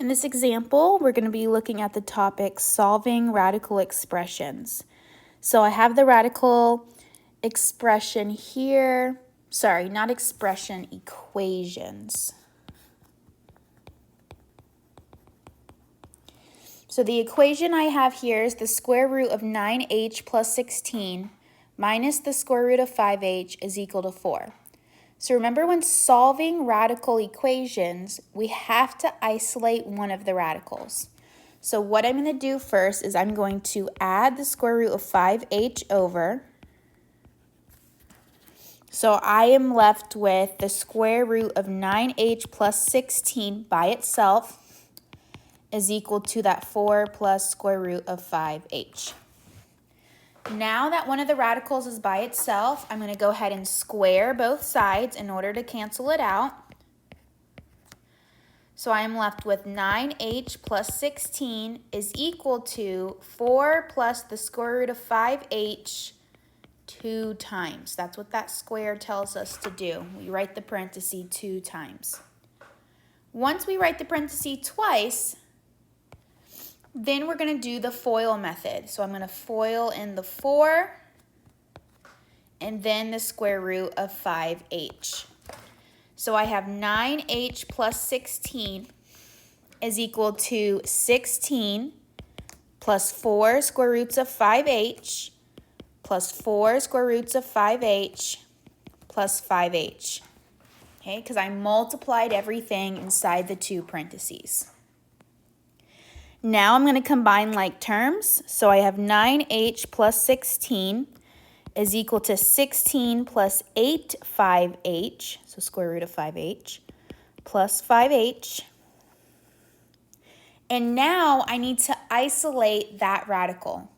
In this example, we're going to be looking at the topic solving radical expressions. So I have the radical expression here. Sorry, not expression, equations. So the equation I have here is the square root of 9h plus 16 minus the square root of 5h is equal to 4. So remember, when solving radical equations, we have to isolate one of the radicals. So what I'm going to do first is I'm going to add the square root of 5h over. So I am left with the square root of 9h plus 16 by itself is equal to that 4 plus square root of 5h. Now that one of the radicals is by itself, I'm going to go ahead and square both sides in order to cancel it out. So I am left with 9h plus 16 is equal to 4 plus the square root of 5h 2 times. That's what that square tells us to do. We write the parenthesis 2 times. Once we write the parenthesis twice, then we're going to do the FOIL method. So I'm going to FOIL in the 4 and then the square root of 5h. So I have 9h plus 16 is equal to 16 plus 4 square roots of 5h plus 4 square roots of 5h plus 5h. Okay, because I multiplied everything inside the 2 parentheses. Now I'm going to combine like terms. So I have 9h plus 16 is equal to 16 plus 8 5h, so square root of 5h, plus 5h. And now I need to isolate that radical.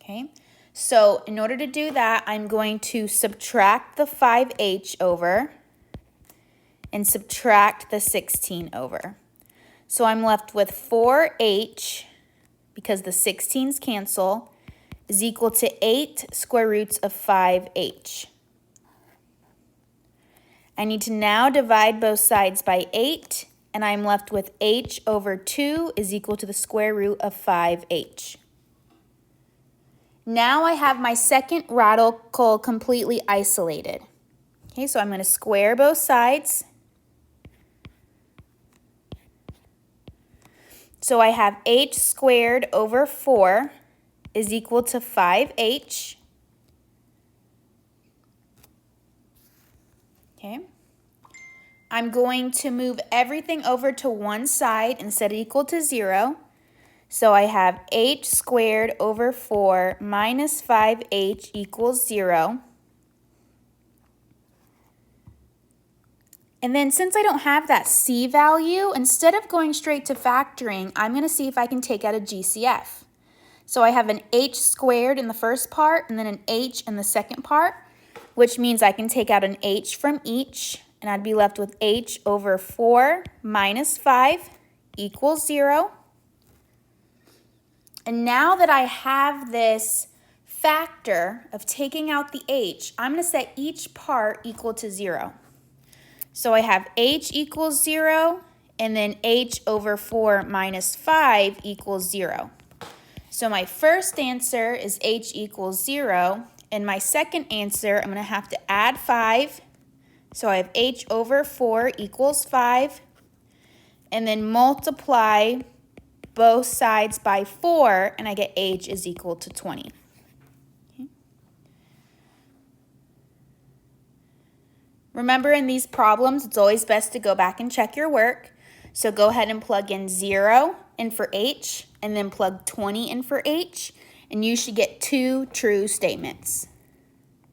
Okay, so in order to do that, I'm going to subtract the 5h over and subtract the 16 over. So I'm left with 4h, because the 16's cancel, is equal to 8 square roots of 5h. I need to now divide both sides by 8, and I'm left with h over 2 is equal to the square root of 5h. Now I have my second radical completely isolated. Okay, so I'm going to square both sides. So I have h squared over 4 is equal to 5h. Okay. I'm going to move everything over to one side and set it equal to 0. So I have h squared over 4 minus 5h equals 0. And then since I don't have that c value, instead of going straight to factoring, I'm going to see if I can take out a GCF. So I have an h squared in the first part and then an h in the second part, which means I can take out an h from each, and I'd be left with h over 4 minus 5 equals 0. And now that I have this factor of taking out the h, I'm going to set each part equal to 0. So I have h equals 0, and then h over 4 minus 5 equals 0. So my first answer is h equals 0, and my second answer, I'm going to have to add 5. So I have h over 4 equals 5, and then multiply both sides by 4, and I get h is equal to 20. Remember, in these problems, it's always best to go back and check your work. So go ahead and plug in 0 in for h, and then plug 20 in for h, and you should get 2 true statements.